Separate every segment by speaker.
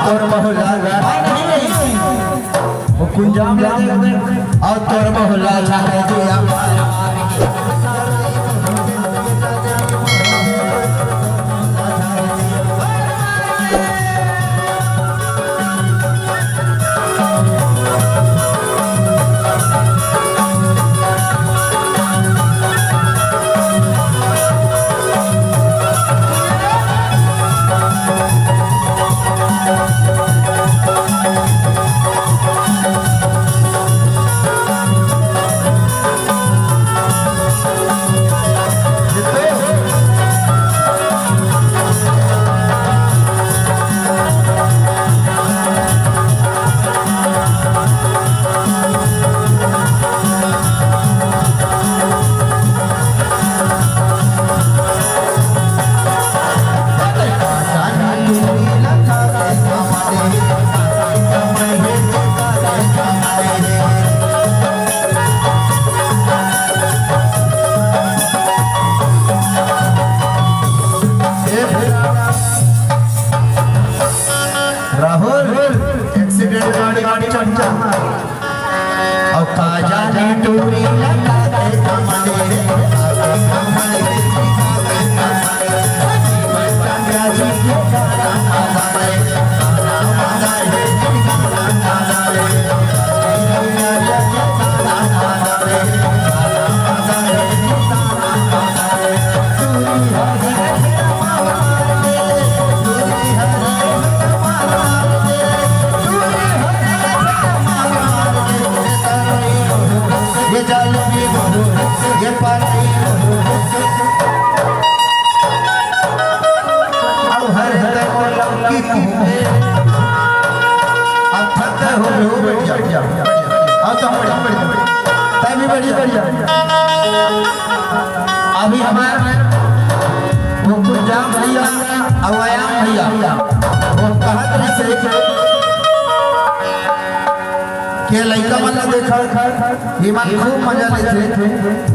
Speaker 1: तोर मोहल्ला नहीं वो कुंजाम ले और तोर मोहल्ला छाके दिया और काजा ने टूरी लगा दे कमले ये पानी अब हर लड़की की अब थक हो बैठ जा अब तो तभी बढ़िया अभी हमारे वो कुंजाम भैया अवयाम भैया वो कहत से के लड़का वाला देखा ईमान खूब मजा लेते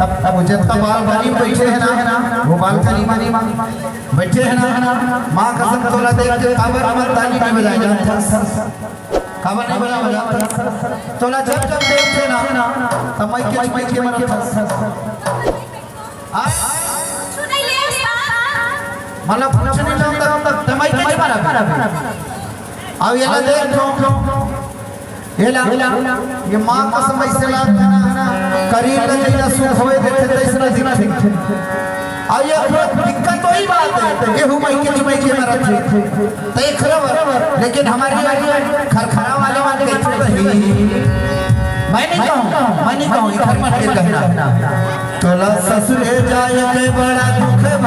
Speaker 1: अब मुझे तो बाल बनी बैठे है ना वो बाल करी मानी बैठे है ना माँ कसम तोला देख के खबर अमर ताली नहीं बजाई जाता खबर नहीं बजा तोला जब जब देखते ना तब मैं के मर मतलब कुछ नहीं लगता तब मैं के मारा अब ये ना देख ये माँ का समय से करीब लगे सुख होए देखे तैसरा दिखते और ये दिक्कत तो ही बात है ये हुमाई के मरत थे तो ये खराब लेकिन हमारी खरखरा वाले बात कहते रही मैं नहीं कहूँ घर मत के कहना तोला ससुरे जाए के बड़ा दुख